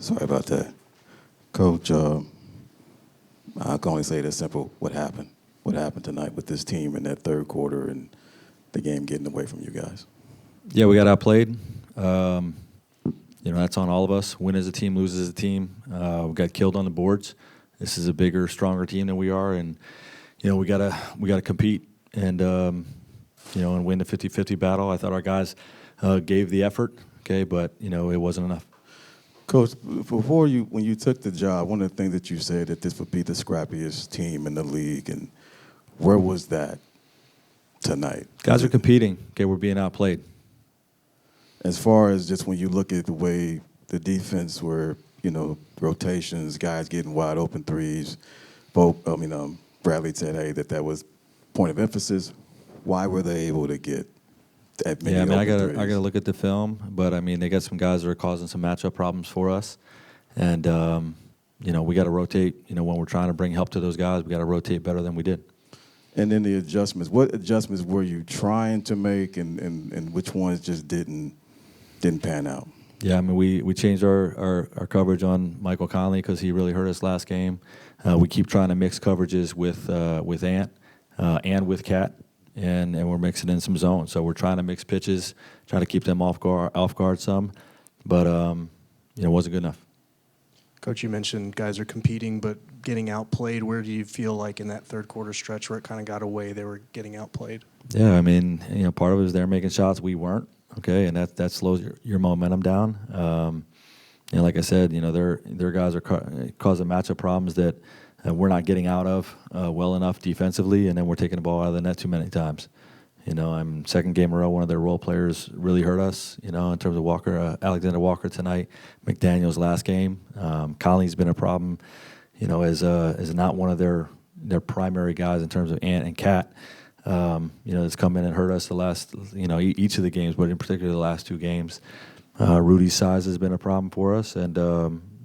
Sorry about that. Coach, I can only say this simple. What happened? What happened tonight with this team in that third quarter and the game getting away from you guys? Yeah, we got outplayed. That's on all of us. Win as a team, lose as a team. We got killed on the boards. This is a bigger, stronger team than we are, and we gotta compete and and win the 50-50 battle. I thought our guys gave the effort, but it wasn't enough. Coach, when you took the job, one of the things that you said that this would be the scrappiest team in the league, and where was that tonight? Guys are competing. We're being outplayed. As far as just when you look at the way the defense were, rotations, guys getting wide open threes, Bradley said, hey, that was point of emphasis. Why were they able to get that many open threes? I gotta look at the film, but they got some guys that are causing some matchup problems for us, and we got to rotate. When we're trying to bring help to those guys, we got to rotate better than we did. And then the adjustments. What adjustments were you trying to make, and which ones just didn't pan out? Yeah, we changed our coverage on Michael Conley because he really hurt us last game. We keep trying to mix coverages with Ant and with Cat, and we're mixing in some zones. So we're trying to mix pitches, try to keep them off guard some, but it wasn't good enough. Coach, you mentioned guys are competing but getting outplayed. Where do you feel like in that third quarter stretch where it kind of got away, they were getting outplayed? Yeah, part of it is they're making shots, we weren't. And that slows your momentum down. Like I said, their guys are causing matchup problems that we're not getting out of well enough defensively, and then we're taking the ball out of the net too many times. Second game in a row, one of their role players really hurt us, in terms of Walker, Alexander Walker tonight, McDaniel's last game. Conley's been a problem, as not one of their primary guys in terms of Ant and Cat. That's come in and hurt us the last, each of the games, but in particular the last two games. Rudy's size has been a problem for us, and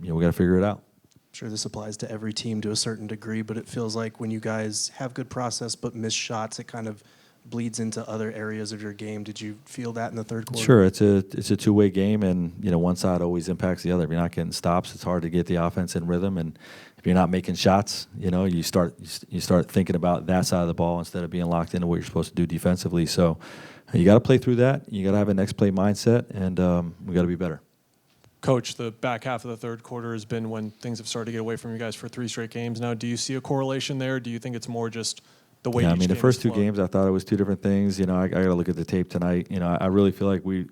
we got to figure it out. I'm sure this applies to every team to a certain degree, but it feels like when you guys have good process but miss shots, it kind of bleeds into other areas of your game. Did you feel that in the third quarter? Sure, it's a two-way game, and one side always impacts the other. If you're not getting stops, it's hard to get the offense in rhythm, and if you're not making shots, you start thinking about that side of the ball instead of being locked into what you're supposed to do defensively. So you got to play through that. You got to have a next play mindset, and we got to be better. Coach, the back half of the third quarter has been when things have started to get away from you guys for 3 straight games now. Do you see a correlation there? Do you think it's more just the way? Yeah, the first two games, I thought it was two different things. I got to look at the tape tonight. I really feel like we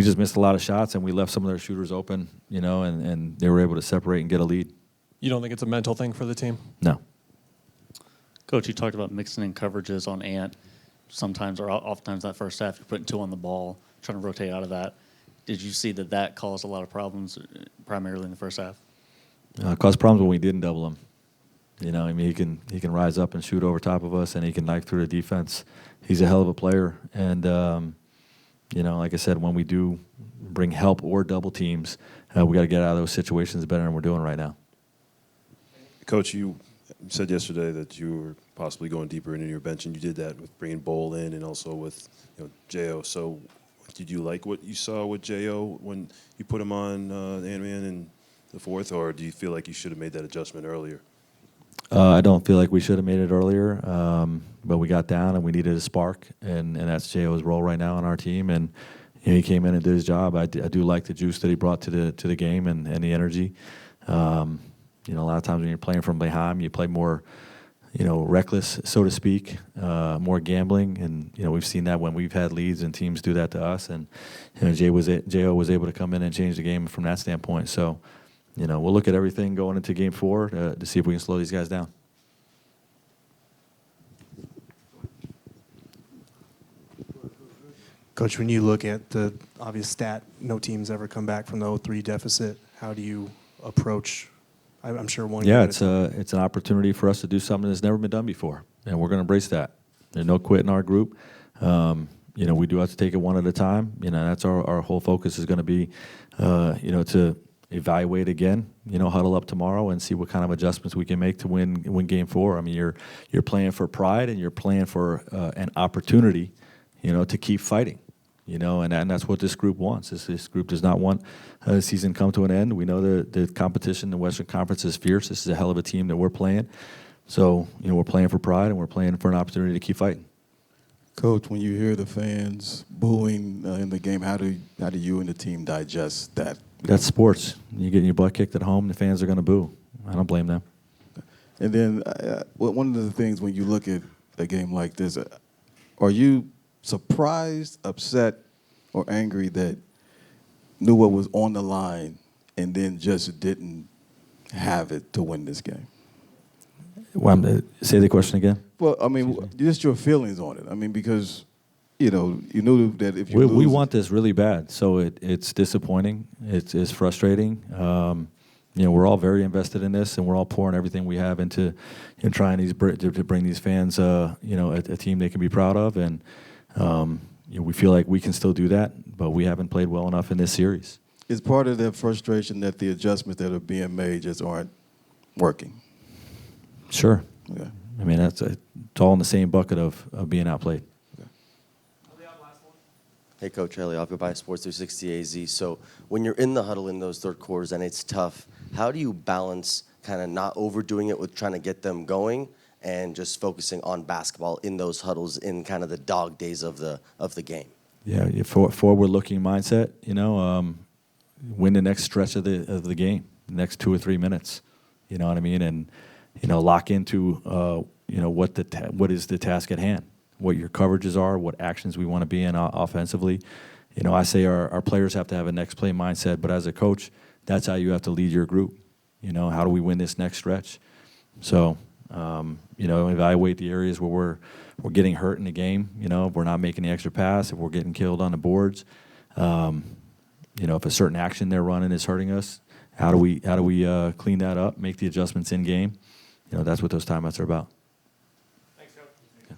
just missed a lot of shots, and we left some of their shooters open, and they were able to separate and get a lead. You don't think it's a mental thing for the team? No. Coach, you talked about mixing in coverages on Ant. Sometimes or oftentimes that first half, you're putting 2 on the ball, trying to rotate out of that. Did you see that caused a lot of problems, primarily in the first half? Caused problems when we didn't double him. He can rise up and shoot over top of us, and he can knife through the defense. He's a hell of a player, and like I said, when we do bring help or double teams, we got to get out of those situations better than we're doing right now. Coach, you said yesterday that you were possibly going deeper into your bench, and you did that with bringing Bowl in and also with J.O. So did you like what you saw with J.O. when you put him on Ant-Man in the fourth, or do you feel like you should have made that adjustment earlier? I don't feel like we should have made it earlier, but we got down and we needed a spark, and that's J.O.'s role right now on our team, and he came in and did his job. I do like the juice that he brought to the game and the energy. A lot of times when you're playing from behind, you play more, reckless, so to speak, more gambling, and we've seen that when we've had leads and teams do that to us, and J.O. was able to come in and change the game from that standpoint. So, we'll look at everything going into Game 4 to see if we can slow these guys down. Coach, when you look at the obvious stat, no team's ever come back from the 0-3 deficit. How do you approach? I'm sure one. Yeah, it's an opportunity for us to do something that's never been done before, and we're going to embrace that. There's no quit in our group. We do have to take it one at a time. That's our whole focus is going to be, to evaluate again. Huddle up tomorrow and see what kind of adjustments we can make to win Game 4. You're playing for pride, and you're playing for an opportunity, to keep fighting. and that's what this group wants. This group does not want the season come to an end. We know the competition in the Western Conference is fierce. This is a hell of a team that we're playing. So, we're playing for pride, and we're playing for an opportunity to keep fighting. Coach, when you hear the fans booing in the game, how do you and the team digest that? That's sports. You get your butt kicked at home, the fans are going to boo. I don't blame them. And then one of the things when you look at a game like this, are you surprised, upset, or angry that knew what was on the line and then just didn't have it to win this game? Say the question again. Well, I mean, just your feelings on it. I mean, because, you knew that if you lose, we want this really bad, so it's disappointing. It's frustrating. We're all very invested in this, and we're all pouring everything we have into trying to bring these fans, a team they can be proud of, and we feel like we can still do that, but we haven't played well enough in this series. Is part of that frustration that the adjustments that are being made just aren't working? Sure. Okay. I mean, it's all in the same bucket of being outplayed. Hey, Coach Elliott, by Sports 360 AZ. So when you're in the huddle in those third quarters and it's tough, how do you balance kind of not overdoing it with trying to get them going and just focusing on basketball in those huddles in kind of the dog days of the game? Yeah, forward-looking mindset. Win the next stretch of the game, the next 2 or 3 minutes. You know what I mean? And lock into what is the task at hand. What your coverages are, what actions we want to be in offensively. I say our players have to have a next play mindset, but as a coach, that's how you have to lead your group. How do we win this next stretch? So, evaluate the areas where we're getting hurt in the game. If we're not making the extra pass, if we're getting killed on the boards, if a certain action they're running is hurting us, how do we clean that up, make the adjustments in game? That's what those timeouts are about. Thanks, Coach.